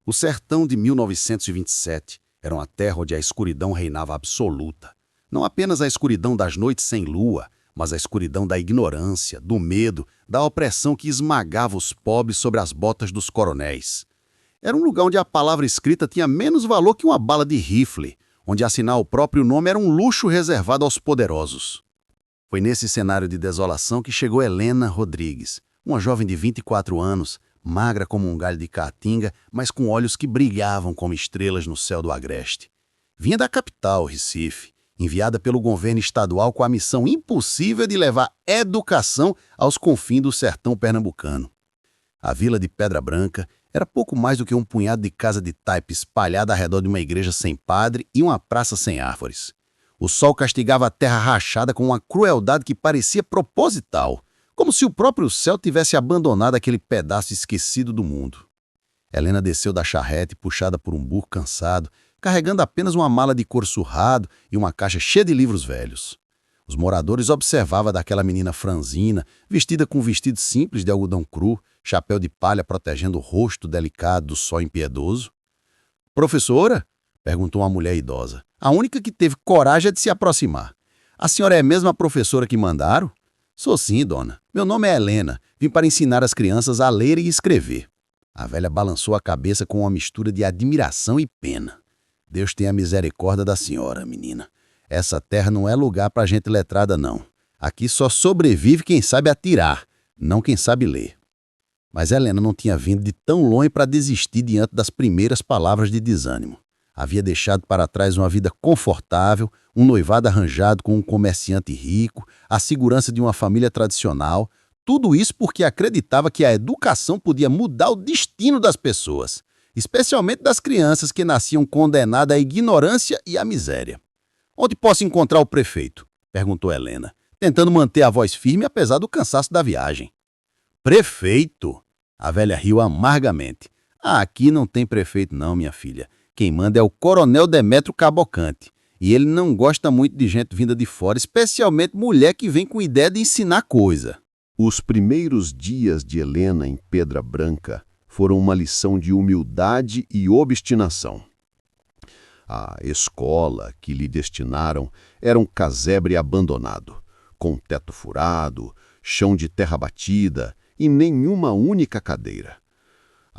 O sertão de 1927 era uma terra onde a escuridão reinava absoluta. Não apenas a escuridão das noites sem lua, mas a escuridão da ignorância, do medo, da opressão que esmagava os pobres sobre as botas dos coronéis. Era um lugar onde a palavra escrita tinha menos valor que uma bala de rifle, onde assinar o próprio nome era um luxo reservado aos poderosos. Foi nesse cenário de desolação que chegou Helena Rodrigues, uma jovem de 24 anos, magra como um galho de caatinga, mas com olhos que brilhavam como estrelas no céu do agreste. Vinha da capital, Recife, enviada pelo governo estadual com a missão impossível de levar educação aos confins do sertão pernambucano. A vila de Pedra Branca era pouco mais do que um punhado de casa de taipa espalhada ao redor de uma igreja sem padre e uma praça sem árvores. O sol castigava a terra rachada com uma crueldade que parecia proposital, como se o próprio céu tivesse abandonado aquele pedaço esquecido do mundo. Helena desceu da charrete puxada por um burro cansado, carregando apenas uma mala de couro surrado e uma caixa cheia de livros velhos. Os moradores observavam daquela menina franzina, vestida com um vestido simples de algodão cru, chapéu de palha protegendo o rosto delicado do sol impiedoso. "Professora?" perguntou uma mulher idosa, a única que teve coragem de se aproximar. "A senhora é mesmo a professora que mandaram?" "Sou sim, dona. Meu nome é Helena. Vim para ensinar as crianças a ler e escrever." A velha balançou a cabeça com uma mistura de admiração e pena. "Deus tenha misericórdia da senhora, menina. Essa terra não é lugar para gente letrada, não. Aqui só sobrevive quem sabe atirar, não quem sabe ler." Mas Helena não tinha vindo de tão longe para desistir diante das primeiras palavras de desânimo. Havia deixado para trás uma vida confortável, um noivado arranjado com um comerciante rico, a segurança de uma família tradicional, tudo isso porque acreditava que a educação podia mudar o destino das pessoas, especialmente das crianças que nasciam condenadas à ignorância e à miséria. "Onde posso encontrar o prefeito?" perguntou Helena, tentando manter a voz firme apesar do cansaço da viagem. "Prefeito?" A velha riu amargamente. "Aqui não tem prefeito não, minha filha. Quem manda é o Coronel Demétrio Cavalcante. E ele não gosta muito de gente vinda de fora, especialmente mulher que vem com ideia de ensinar coisa." Os primeiros dias de Helena em Pedra Branca foram uma lição de humildade e obstinação. A escola que lhe destinaram era um casebre abandonado, com teto furado, chão de terra batida e nenhuma única cadeira.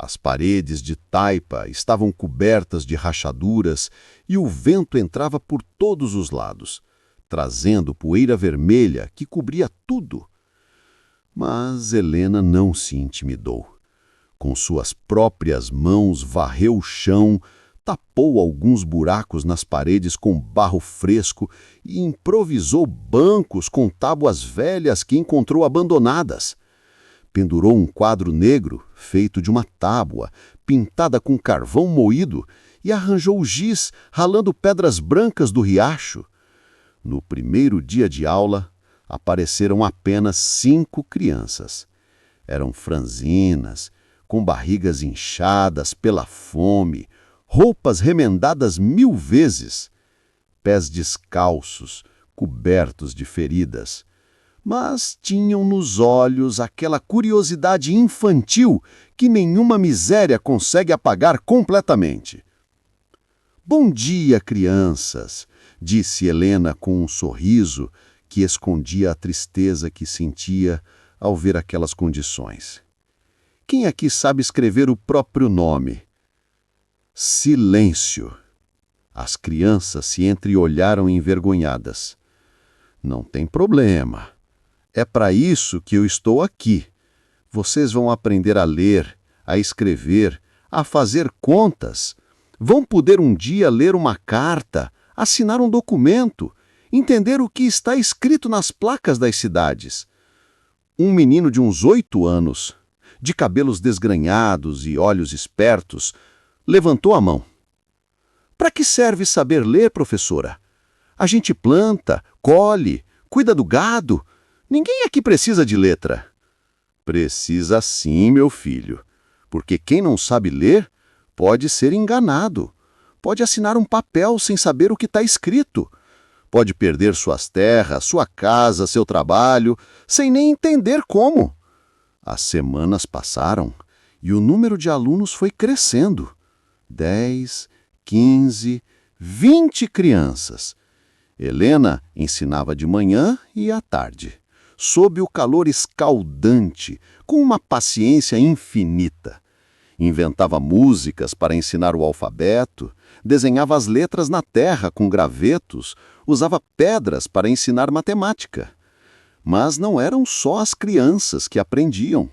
As paredes de taipa estavam cobertas de rachaduras e o vento entrava por todos os lados, trazendo poeira vermelha que cobria tudo. Mas Helena não se intimidou. Com suas próprias mãos varreu o chão, tapou alguns buracos nas paredes com barro fresco e improvisou bancos com tábuas velhas que encontrou abandonadas. Pendurou um quadro negro, feito de uma tábua, pintada com carvão moído, e arranjou giz, ralando pedras brancas do riacho. No primeiro dia de aula, apareceram apenas 5 crianças. Eram franzinas, com barrigas inchadas pela fome, roupas remendadas 1000 vezes, pés descalços, cobertos de feridas. Mas tinham nos olhos aquela curiosidade infantil que nenhuma miséria consegue apagar completamente. "Bom dia, crianças", disse Helena com um sorriso que escondia a tristeza que sentia ao ver aquelas condições. "Quem aqui sabe escrever o próprio nome?" Silêncio. As crianças se entreolharam envergonhadas. "Não tem problema. É para isso que eu estou aqui. Vocês vão aprender a ler, a escrever, a fazer contas. Vão poder um dia ler uma carta, assinar um documento, entender o que está escrito nas placas das cidades." Um menino de uns 8 anos, de cabelos desgrenhados e olhos espertos, levantou a mão. "Para que serve saber ler, professora? A gente planta, colhe, cuida do gado. Ninguém aqui precisa de letra." "Precisa sim, meu filho, porque quem não sabe ler pode ser enganado, pode assinar um papel sem saber o que está escrito, pode perder suas terras, sua casa, seu trabalho, sem nem entender como." As semanas passaram e o número de alunos foi crescendo. 10, 15, 20 crianças. Helena ensinava de manhã e à tarde, sob o calor escaldante, com uma paciência infinita. Inventava músicas para ensinar o alfabeto, desenhava as letras na terra com gravetos, usava pedras para ensinar matemática. Mas não eram só as crianças que aprendiam.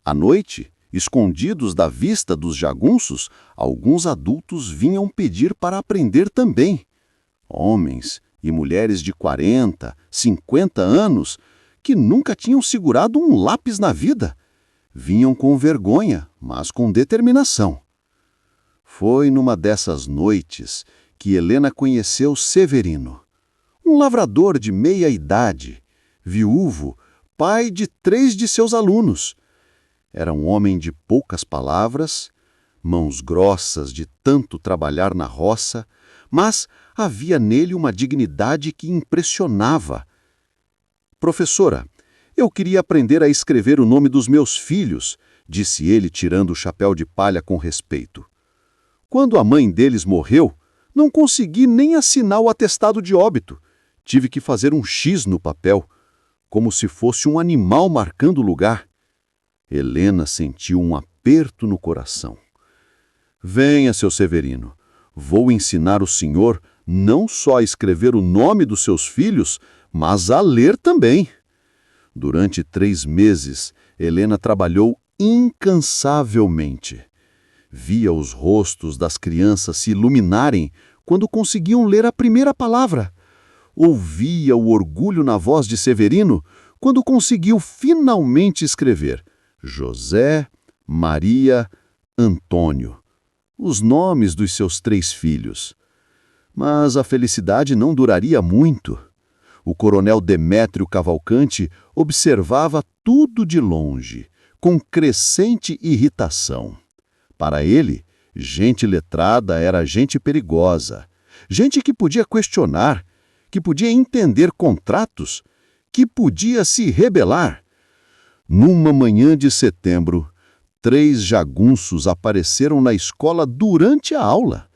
À noite, escondidos da vista dos jagunços, alguns adultos vinham pedir para aprender também. Homens e mulheres de 40, 50 anos, que nunca tinham segurado um lápis na vida. Vinham com vergonha, mas com determinação. Foi numa dessas noites que Helena conheceu Severino, um lavrador de meia idade, viúvo, pai de 3 de seus alunos. Era um homem de poucas palavras, mãos grossas de tanto trabalhar na roça, mas havia nele uma dignidade que impressionava. Professora, eu queria aprender a escrever o nome dos meus filhos, disse ele tirando o chapéu de palha com respeito. Quando a mãe deles morreu, não consegui nem assinar o atestado de óbito. Tive que fazer um X no papel, como se fosse um animal marcando o lugar. Helena sentiu um aperto no coração. Venha, seu Severino, vou ensinar o senhor não só a escrever o nome dos seus filhos, mas a ler também. Durante 3 meses, Helena trabalhou incansavelmente. Via os rostos das crianças se iluminarem quando conseguiam ler a primeira palavra. Ouvia o orgulho na voz de Severino quando conseguiu finalmente escrever José, Maria, Antônio, os nomes dos seus 3 filhos. Mas a felicidade não duraria muito. O coronel Demétrio Cavalcante observava tudo de longe, com crescente irritação. Para ele, gente letrada era gente perigosa, gente que podia questionar, que podia entender contratos, que podia se rebelar. Numa manhã de setembro, 3 jagunços apareceram na escola durante a aula.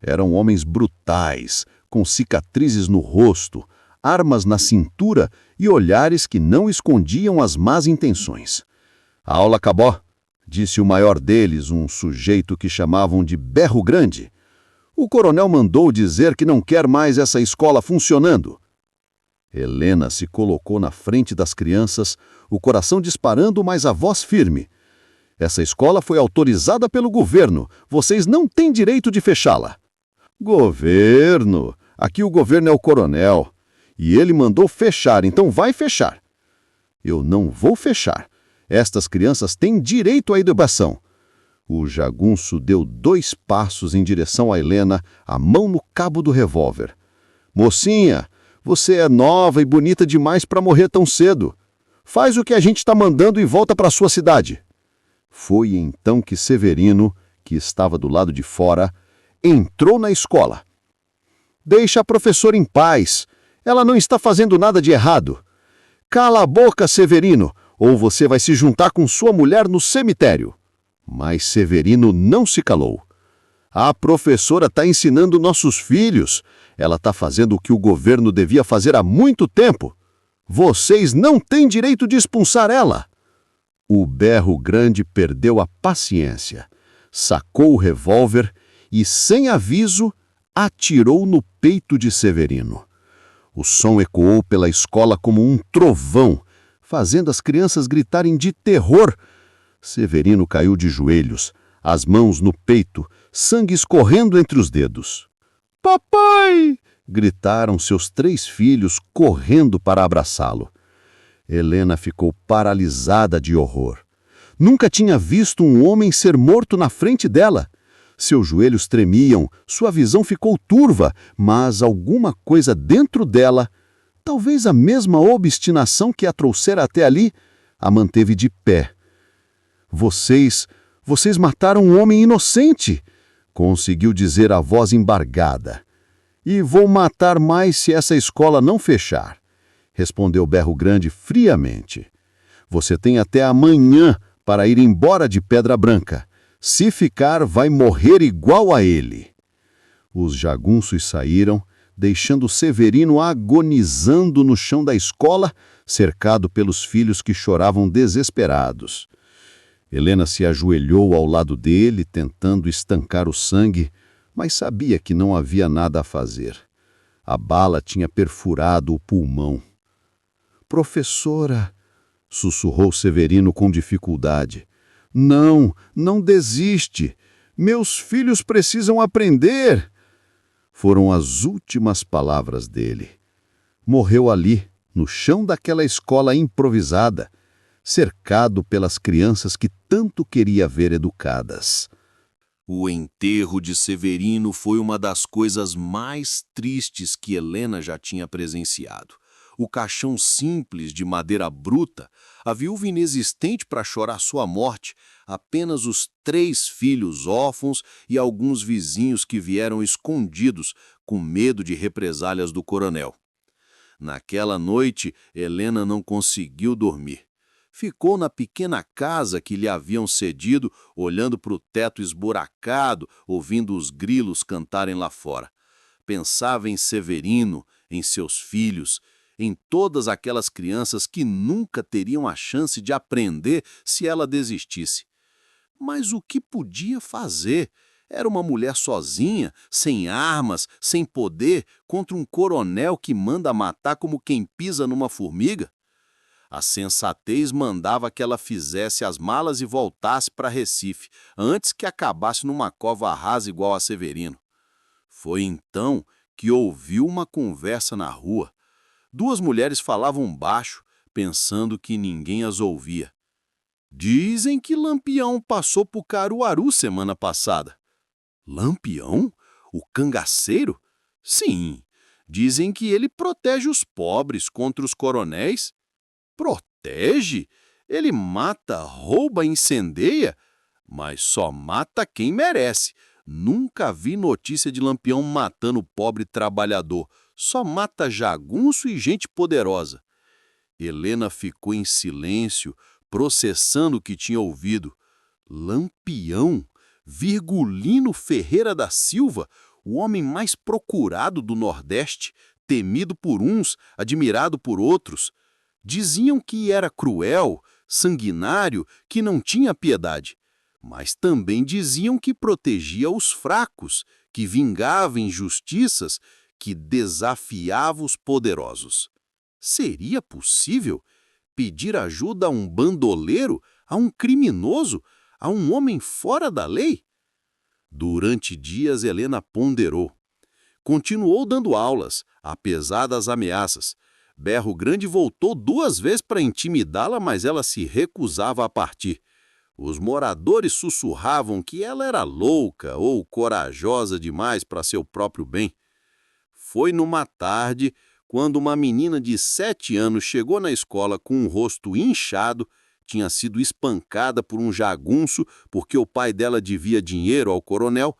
Eram homens brutais, com cicatrizes no rosto, armas na cintura e olhares que não escondiam as más intenções. A aula acabou, disse o maior deles, um sujeito que chamavam de Berro Grande. O coronel mandou dizer que não quer mais essa escola funcionando. Helena se colocou na frente das crianças, o coração disparando, mas a voz firme. Essa escola foi autorizada pelo governo. Vocês não têm direito de fechá-la. Governo? Aqui o governo é o coronel. E ele mandou fechar, então vai fechar. Eu não vou fechar. Estas crianças têm direito à educação. O jagunço deu 2 passos em direção a Helena, a mão no cabo do revólver. Mocinha, você é nova e bonita demais para morrer tão cedo. Faz o que a gente está mandando e volta para sua cidade. Foi então que Severino, que estava do lado de fora, entrou na escola. Deixa a professora em paz. Ela não está fazendo nada de errado. Cala a boca, Severino, ou você vai se juntar com sua mulher no cemitério. Mas Severino não se calou. A professora está ensinando nossos filhos. Ela está fazendo o que o governo devia fazer há muito tempo. Vocês não têm direito de expulsar ela. O Berro Grande perdeu a paciência, sacou o revólver e, sem aviso, atirou no peito de Severino. O som ecoou pela escola como um trovão, fazendo as crianças gritarem de terror. Severino caiu de joelhos, as mãos no peito, sangue escorrendo entre os dedos. Papai! Gritaram seus 3 filhos, correndo para abraçá-lo. Helena ficou paralisada de horror. Nunca tinha visto um homem ser morto na frente dela. Seus joelhos tremiam, sua visão ficou turva, mas alguma coisa dentro dela, talvez a mesma obstinação que a trouxera até ali, a manteve de pé. Vocês mataram um homem inocente, conseguiu dizer a voz embargada. E vou matar mais se essa escola não fechar, respondeu Berro Grande friamente. Você tem até amanhã para ir embora de Pedra Branca. Se ficar, vai morrer igual a ele. Os jagunços saíram, deixando Severino agonizando no chão da escola, cercado pelos filhos que choravam desesperados. Helena se ajoelhou ao lado dele, tentando estancar o sangue, mas sabia que não havia nada a fazer. A bala tinha perfurado o pulmão. "Professora", sussurrou Severino com dificuldade. "Não, não desiste. Meus filhos precisam aprender." Foram as últimas palavras dele. Morreu ali, no chão daquela escola improvisada, cercado pelas crianças que tanto queria ver educadas. O enterro de Severino foi uma das coisas mais tristes que Helena já tinha presenciado. O caixão simples de madeira bruta, a viúva inexistente para chorar sua morte, apenas os 3 filhos órfãos e alguns vizinhos que vieram escondidos, com medo de represálias do coronel. Naquela noite, Helena não conseguiu dormir. Ficou na pequena casa que lhe haviam cedido, olhando para o teto esburacado, ouvindo os grilos cantarem lá fora. Pensava em Severino, em seus filhos, em todas aquelas crianças que nunca teriam a chance de aprender se ela desistisse. Mas o que podia fazer? Era uma mulher sozinha, sem armas, sem poder, contra um coronel que manda matar como quem pisa numa formiga. A sensatez mandava que ela fizesse as malas e voltasse para Recife, antes que acabasse numa cova rasa igual a Severino. Foi então que ouviu uma conversa na rua. 2 mulheres falavam baixo, pensando que ninguém as ouvia. "Dizem que Lampião passou por Caruaru semana passada." "Lampião? O cangaceiro?" "Sim. Dizem que ele protege os pobres contra os coronéis." "Protege? Ele mata, rouba e incendeia? Mas só mata quem merece. Nunca vi notícia de Lampião matando pobre trabalhador. Só mata jagunço e gente poderosa." Helena ficou em silêncio, processando o que tinha ouvido. Lampião? Virgulino Ferreira da Silva, o homem mais procurado do Nordeste, temido por uns, admirado por outros. Diziam que era cruel, sanguinário, que não tinha piedade. Mas também diziam que protegia os fracos, que vingava injustiças, que desafiava os poderosos. Seria possível pedir ajuda a um bandoleiro, a um criminoso, a um homem fora da lei? Durante dias, Helena ponderou. Continuou dando aulas, apesar das ameaças. Berro Grande voltou 2 vezes para intimidá-la, mas ela se recusava a partir. Os moradores sussurravam que ela era louca ou corajosa demais para seu próprio bem. Foi numa tarde, quando uma menina de 7 anos chegou na escola com um rosto inchado, tinha sido espancada por um jagunço porque o pai dela devia dinheiro ao coronel,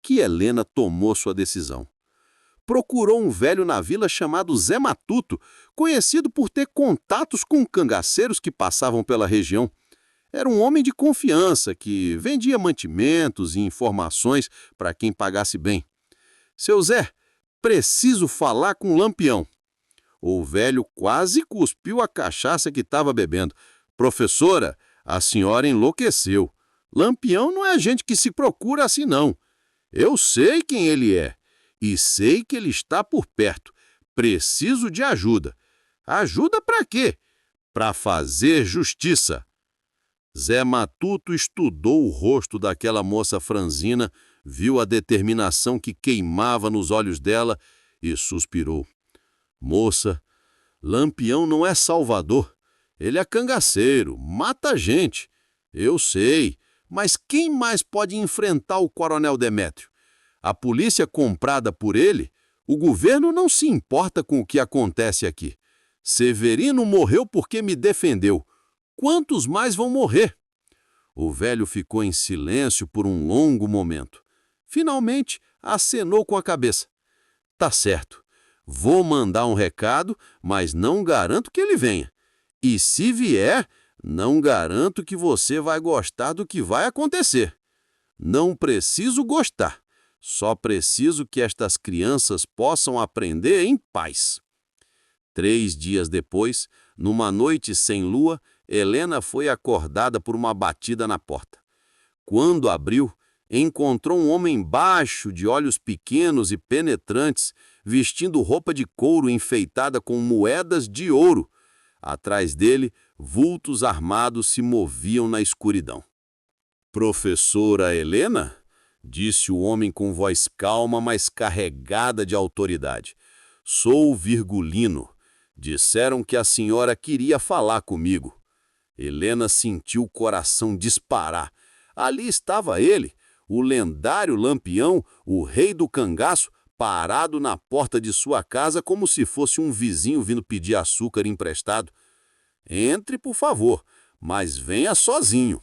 que Helena tomou sua decisão. Procurou um velho na vila chamado Zé Matuto, conhecido por ter contatos com cangaceiros que passavam pela região. Era um homem de confiança que vendia mantimentos e informações para quem pagasse bem. "Seu Zé, preciso falar com o Lampião." O velho quase cuspiu a cachaça que estava bebendo. "Professora, a senhora enlouqueceu. Lampião não é gente que se procura assim, não. Eu sei quem ele é. E sei que ele está por perto. Preciso de ajuda." "Ajuda para quê?" "Para fazer justiça." Zé Matuto estudou o rosto daquela moça franzina, viu a determinação que queimava nos olhos dela e suspirou. "Moça, Lampião não é salvador. Ele é cangaceiro, mata gente. Eu sei, mas quem mais pode enfrentar o coronel Demétrio? A polícia comprada por ele, o governo não se importa com o que acontece aqui. Severino morreu porque me defendeu. Quantos mais vão morrer?" O velho ficou em silêncio por um longo momento. Finalmente, acenou com a cabeça. "Tá certo. Vou mandar um recado, mas não garanto que ele venha. E se vier, não garanto que você vai gostar do que vai acontecer." Não preciso gostar, só preciso que estas crianças possam aprender em paz. 3 dias depois, numa noite sem lua, Helena foi acordada por uma batida na porta. Quando abriu, encontrou um homem baixo, de olhos pequenos e penetrantes, vestindo roupa de couro enfeitada com moedas de ouro. Atrás dele, vultos armados se moviam na escuridão. "Professora Helena?", disse o homem com voz calma, mas carregada de autoridade. "Sou Virgulino. Disseram que a senhora queria falar comigo." Helena sentiu o coração disparar. Ali estava ele, o lendário Lampião, o rei do cangaço, parado na porta de sua casa como se fosse um vizinho vindo pedir açúcar emprestado. "Entre, por favor, mas venha sozinho."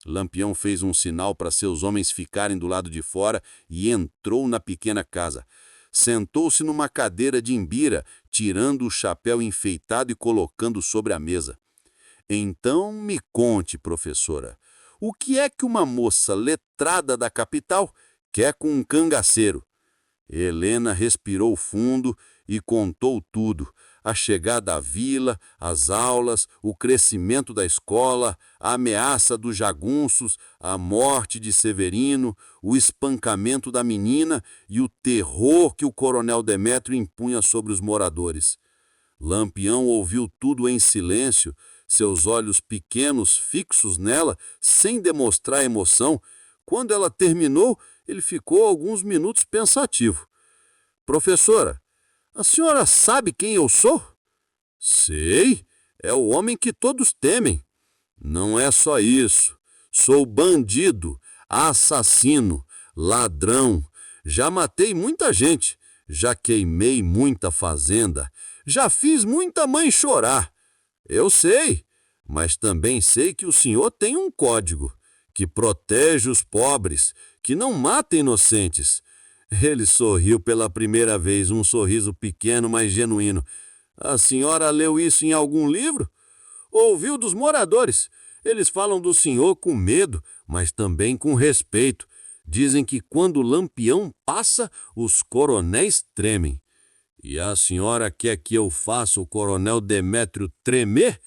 Lampião fez um sinal para seus homens ficarem do lado de fora e entrou na pequena casa. Sentou-se numa cadeira de imbira, tirando o chapéu enfeitado e colocando sobre a mesa. "Então me conte, professora, o que é que uma moça letrada da capital quer com um cangaceiro?" Helena respirou fundo e contou tudo: a chegada à vila, as aulas, o crescimento da escola, a ameaça dos jagunços, a morte de Severino, o espancamento da menina e o terror que o coronel Demétrio impunha sobre os moradores. Lampião ouviu tudo em silêncio, seus olhos pequenos fixos nela, sem demonstrar emoção. Quando ela terminou, ele ficou alguns minutos pensativo. "Professora, a senhora sabe quem eu sou?" "Sei, é o homem que todos temem." "Não é só isso. Sou bandido, assassino, ladrão. Já matei muita gente, já queimei muita fazenda, já fiz muita mãe chorar. Eu sei, mas também sei que o senhor tem um código, que protege os pobres, que não mata inocentes." Ele sorriu pela primeira vez, um sorriso pequeno, mas genuíno. "A senhora leu isso em algum livro?" "Ouviu dos moradores. Eles falam do senhor com medo, mas também com respeito. Dizem que quando o Lampião passa, os coronéis tremem." "E a senhora quer que eu faça o coronel Demétrio tremer?"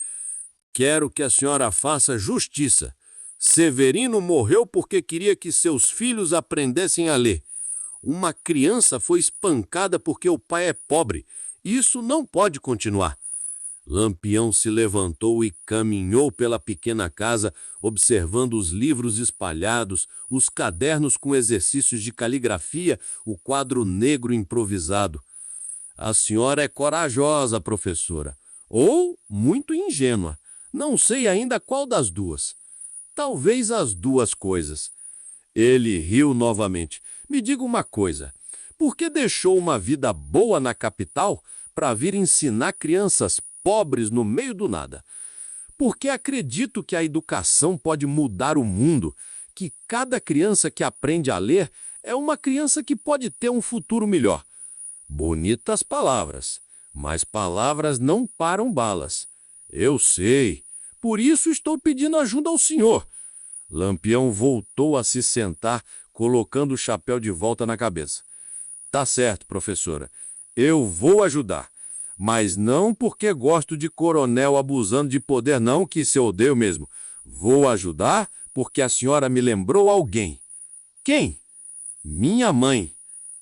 "Quero que a senhora faça justiça. Severino morreu porque queria que seus filhos aprendessem a ler. Uma criança foi espancada porque o pai é pobre. Isso não pode continuar." Lampião se levantou e caminhou pela pequena casa, observando os livros espalhados, os cadernos com exercícios de caligrafia, o quadro negro improvisado. "A senhora é corajosa, professora, ou muito ingênua. Não sei ainda qual das duas. Talvez as duas coisas." Ele riu novamente. "Me diga uma coisa, por que deixou uma vida boa na capital para vir ensinar crianças pobres no meio do nada? Porque acredito que a educação pode mudar o mundo, que cada criança que aprende a ler é uma criança que pode ter um futuro melhor." "Bonitas palavras, mas palavras não param balas." "Eu sei, por isso estou pedindo ajuda ao senhor." Lampião voltou a se sentar, colocando o chapéu de volta na cabeça. "Tá certo, professora. Eu vou ajudar. Mas não porque gosto de coronel abusando de poder, não, que isso eu odeio mesmo. Vou ajudar porque a senhora me lembrou alguém." "Quem?" "Minha mãe.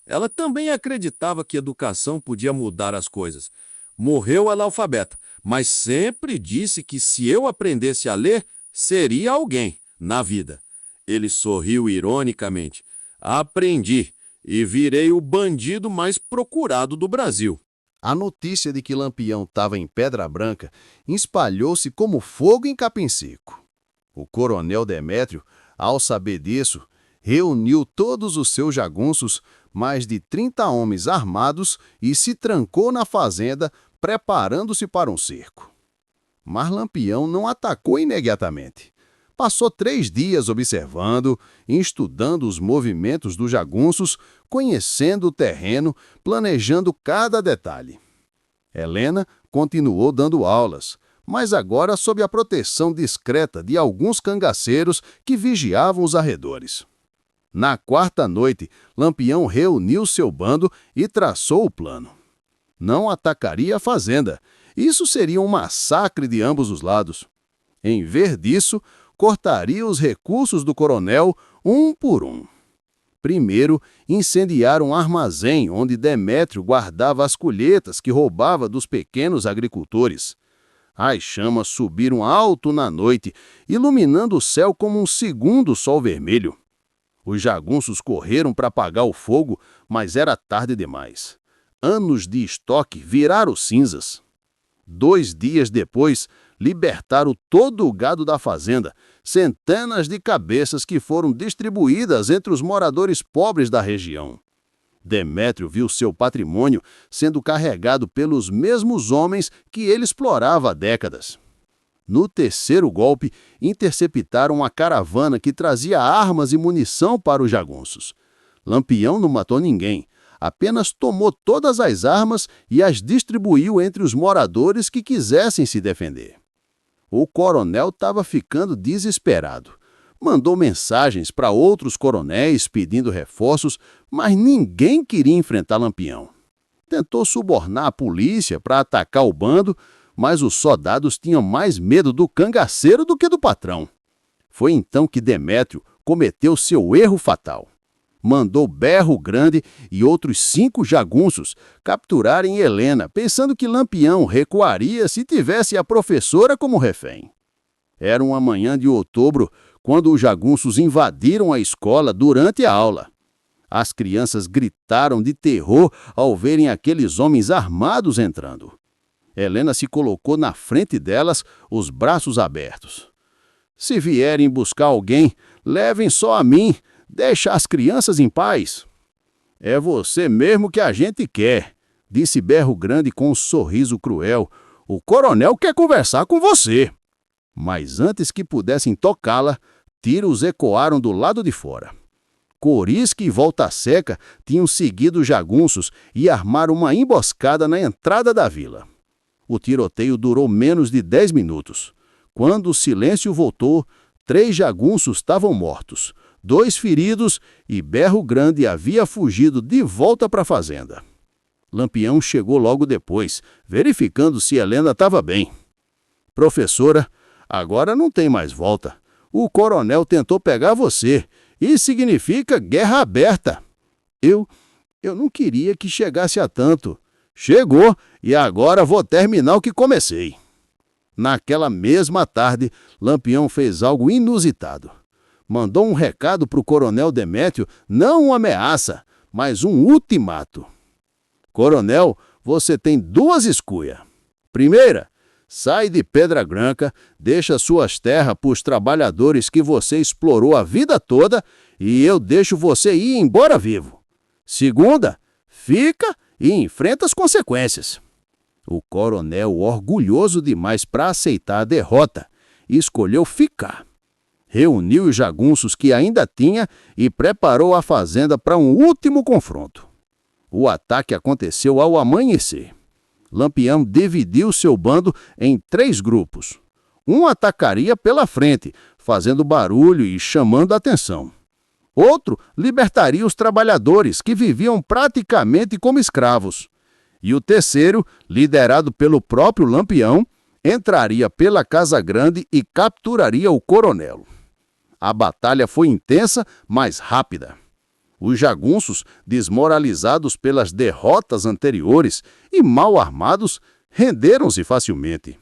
Ela também acreditava que educação podia mudar as coisas. Morreu analfabeta, mas sempre disse que se eu aprendesse a ler, seria alguém na vida." Ele sorriu ironicamente. "Aprendi e virei o bandido mais procurado do Brasil." A notícia de que Lampião estava em Pedra Branca espalhou-se como fogo em capim seco. O coronel Demétrio, ao saber disso, reuniu todos os seus jagunços, mais de 30 homens armados, e se trancou na fazenda, preparando-se para um cerco. Mas Lampião não atacou imediatamente. Passou 3 dias observando, estudando os movimentos dos jagunços, conhecendo o terreno, planejando cada detalhe. Helena continuou dando aulas, mas agora sob a proteção discreta de alguns cangaceiros que vigiavam os arredores. Na quarta noite, Lampião reuniu seu bando e traçou o plano. Não atacaria a fazenda. Isso seria um massacre de ambos os lados. Em vez disso, cortaria os recursos do coronel um por um. Primeiro, incendiaram um armazém onde Demétrio guardava as colheitas que roubava dos pequenos agricultores. As chamas subiram alto na noite, iluminando o céu como um segundo sol vermelho. Os jagunços correram para apagar o fogo, mas era tarde demais. Anos de estoque viraram cinzas. 2 dias depois, libertaram todo o gado da fazenda, centenas de cabeças que foram distribuídas entre os moradores pobres da região. Demétrio viu seu patrimônio sendo carregado pelos mesmos homens que ele explorava há décadas. No terceiro golpe, interceptaram uma caravana que trazia armas e munição para os jagunços. Lampião não matou ninguém, apenas tomou todas as armas e as distribuiu entre os moradores que quisessem se defender. O coronel estava ficando desesperado. Mandou mensagens para outros coronéis pedindo reforços, mas ninguém queria enfrentar Lampião. Tentou subornar a polícia para atacar o bando, mas os soldados tinham mais medo do cangaceiro do que do patrão. Foi então que Demétrio cometeu seu erro fatal. Mandou Berro Grande e outros 5 jagunços capturarem Helena, pensando que Lampião recuaria se tivesse a professora como refém. Era uma manhã de outubro, quando os jagunços invadiram a escola durante a aula. As crianças gritaram de terror ao verem aqueles homens armados entrando. Helena se colocou na frente delas, os braços abertos. Se vierem buscar alguém, levem só a mim. Deixa as crianças em paz. É você mesmo que a gente quer, disse Berro Grande com um sorriso cruel. O coronel quer conversar com você. Mas antes que pudessem tocá-la, tiros ecoaram do lado de fora. Corisca e Volta Seca tinham seguido os jagunços e armaram uma emboscada na entrada da vila. O tiroteio durou menos de 10 minutos. Quando o silêncio voltou, 3 jagunços estavam mortos, 2 feridos e Berro Grande havia fugido de volta para a fazenda. Lampião chegou logo depois, verificando se Helena estava bem. Professora, agora não tem mais volta. O coronel tentou pegar você. Isso significa guerra aberta. Eu não queria que chegasse a tanto. Chegou e agora vou terminar o que comecei. Naquela mesma tarde, Lampião fez algo inusitado. Mandou um recado para o coronel Demétrio, não uma ameaça, mas um ultimato. Coronel, você tem 2 escolhas. Primeira, sai de Pedra Branca, deixa suas terras para os trabalhadores que você explorou a vida toda e eu deixo você ir embora vivo. Segunda, fica e enfrenta as consequências. O coronel, orgulhoso demais para aceitar a derrota, escolheu ficar. Reuniu os jagunços que ainda tinha e preparou a fazenda para um último confronto. O ataque aconteceu ao amanhecer. Lampião dividiu seu bando em 3 grupos. Um atacaria pela frente, fazendo barulho e chamando a atenção. Outro libertaria os trabalhadores, que viviam praticamente como escravos. E o terceiro, liderado pelo próprio Lampião, entraria pela Casa Grande e capturaria o coronel. A batalha foi intensa, mas rápida. Os jagunços, desmoralizados pelas derrotas anteriores e mal armados, renderam-se facilmente.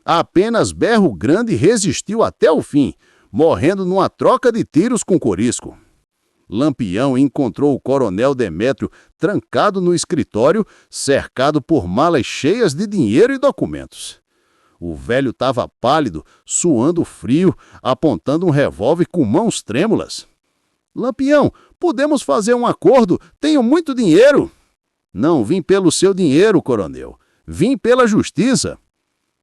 Apenas Berro Grande resistiu até o fim, morrendo numa troca de tiros com Corisco. Lampião encontrou o coronel Demétrio trancado no escritório, cercado por malas cheias de dinheiro e documentos. O velho estava pálido, suando frio, apontando um revólver com mãos trêmulas. Lampião, podemos fazer um acordo? Tenho muito dinheiro. Não vim pelo seu dinheiro, coronel. Vim pela justiça.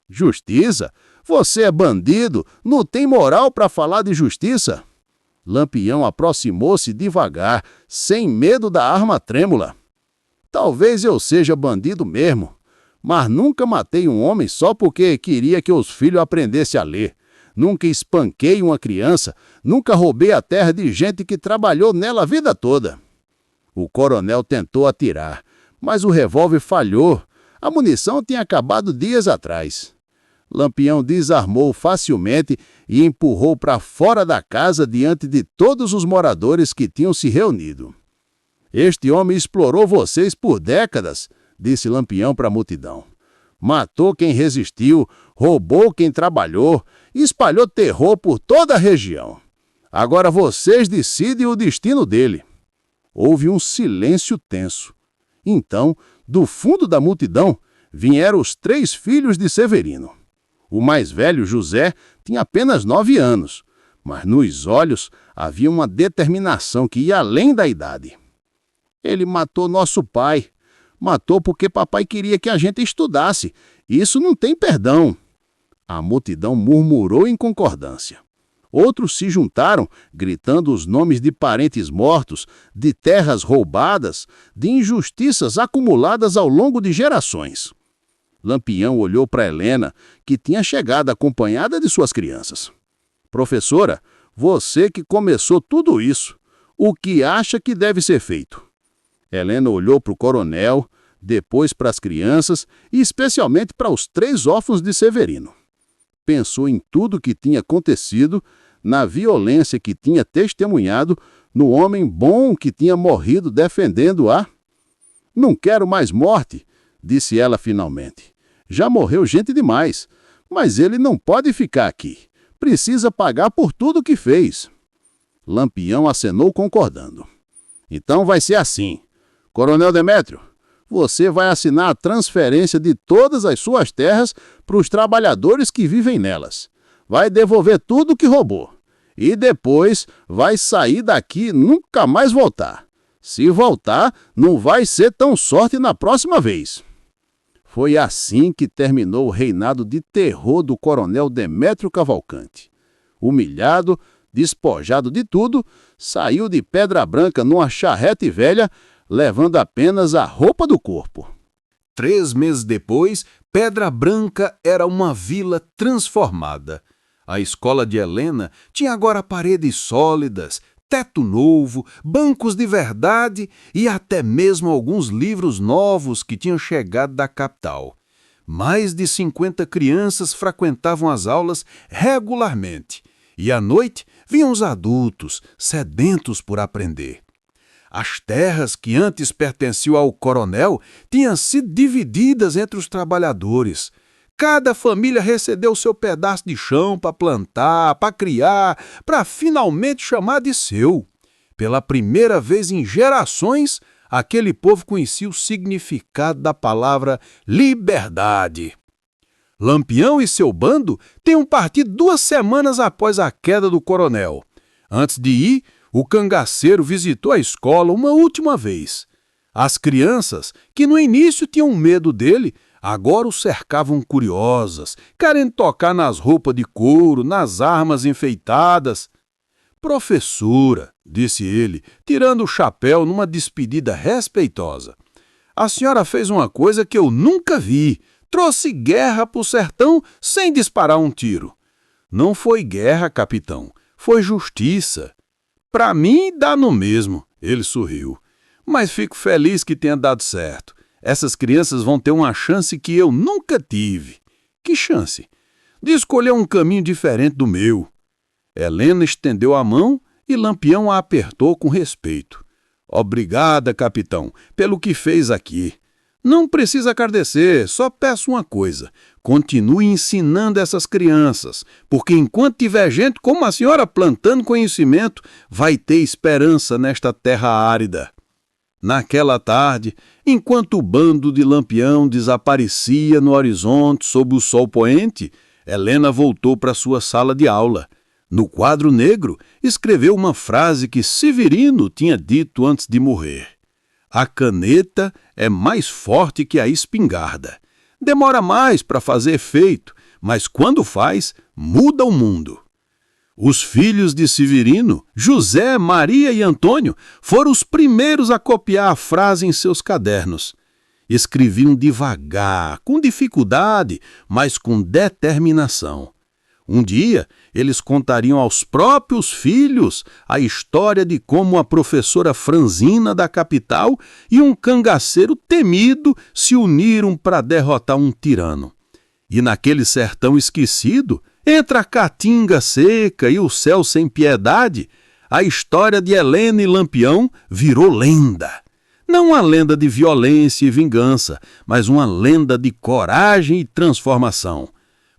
Justiça? Você é bandido, não tem moral para falar de justiça. Lampião aproximou-se devagar, sem medo da arma trêmula. Talvez eu seja bandido mesmo, mas nunca matei um homem só porque queria que os filhos aprendessem a ler. nunca espanquei uma criança, nunca roubei a terra de gente que trabalhou nela a vida toda. O coronel tentou atirar, mas o revólver falhou. A munição tinha acabado dias atrás. Lampião desarmou facilmente e empurrou para fora da casa diante de todos os moradores que tinham se reunido. Este homem explorou vocês por décadas, disse Lampião para a multidão. Matou quem resistiu, roubou quem trabalhou, espalhou terror por toda a região. Agora vocês decidem o destino dele. Houve um silêncio tenso. Então, do fundo da multidão, vieram os 3 filhos de Severino. O mais velho, José, tinha apenas 9 anos, mas nos olhos havia uma determinação que ia além da idade. Ele matou nosso pai. Matou porque papai queria que a gente estudasse. Isso não tem perdão. A multidão murmurou em concordância. Outros se juntaram, gritando os nomes de parentes mortos, de terras roubadas, de injustiças acumuladas ao longo de gerações. Lampião olhou para Helena, que tinha chegado acompanhada de suas crianças. Professora, você que começou tudo isso, o que acha que deve ser feito? Helena olhou para o coronel, depois para as crianças e especialmente para os 3 órfãos de Severino. Pensou em tudo que tinha acontecido, na violência que tinha testemunhado, no homem bom que tinha morrido defendendo-a. Não quero mais morte, disse ela finalmente. Já morreu gente demais, mas ele não pode ficar aqui. Precisa pagar por tudo que fez. Lampião acenou concordando. Então vai ser assim. Coronel Demétrio, você vai assinar a transferência de todas as suas terras para os trabalhadores que vivem nelas. Vai devolver tudo o que roubou. E depois vai sair daqui e nunca mais voltar. Se voltar, não vai ser tão sorte na próxima vez. Foi assim que terminou o reinado de terror do coronel Demétrio Cavalcante. Humilhado, despojado de tudo, saiu de Pedra Branca numa charrete velha, levando apenas a roupa do corpo. 3 meses depois, Pedra Branca era uma vila transformada. A escola de Helena tinha agora paredes sólidas, teto novo, bancos de verdade e até mesmo alguns livros novos que tinham chegado da capital. Mais de 50 crianças frequentavam as aulas regularmente e à noite vinham os adultos, sedentos por aprender. As terras que antes pertenciam ao coronel tinham sido divididas entre os trabalhadores. Cada família recebeu seu pedaço de chão para plantar, para criar, para finalmente chamar de seu. Pela primeira vez em gerações, aquele povo conhecia o significado da palavra liberdade. Lampião e seu bando tinham partido 2 semanas após a queda do coronel. Antes de ir, o cangaceiro visitou a escola uma última vez. As crianças, que no início tinham medo dele, agora o cercavam curiosas, querendo tocar nas roupas de couro, nas armas enfeitadas. Professora, disse ele, tirando o chapéu numa despedida respeitosa, a senhora fez uma coisa que eu nunca vi. Trouxe guerra para o sertão sem disparar um tiro. Não foi guerra, capitão, foi justiça. Para mim, dá no mesmo, ele sorriu. Mas fico feliz que tenha dado certo. Essas crianças vão ter uma chance que eu nunca tive. Que chance? De escolher um caminho diferente do meu. Helena estendeu a mão e Lampião a apertou com respeito. Obrigada, capitão, pelo que fez aqui. Não precisa agradecer, só peço uma coisa. Continue ensinando essas crianças, porque enquanto tiver gente como a senhora plantando conhecimento, vai ter esperança nesta terra árida. Naquela tarde, enquanto o bando de Lampião desaparecia no horizonte sob o sol poente, Helena voltou para sua sala de aula. No quadro negro, escreveu uma frase que Severino tinha dito antes de morrer. A caneta é mais forte que a espingarda. Demora mais para fazer efeito, mas quando faz, muda o mundo. Os filhos de Severino, José, Maria e Antônio, foram os primeiros a copiar a frase em seus cadernos. Escreviam devagar, com dificuldade, mas com determinação. Um dia, eles contariam aos próprios filhos a história de como a professora franzina da capital e um cangaceiro temido se uniram para derrotar um tirano. E naquele sertão esquecido, entre a caatinga seca e o céu sem piedade, a história de Helena e Lampião virou lenda. Não uma lenda de violência e vingança, mas uma lenda de coragem e transformação.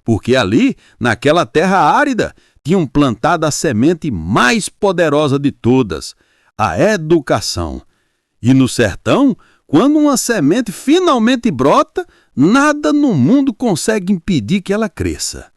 Porque ali, naquela terra árida, tinham plantado a semente mais poderosa de todas, a educação. E no sertão, quando uma semente finalmente brota, nada no mundo consegue impedir que ela cresça.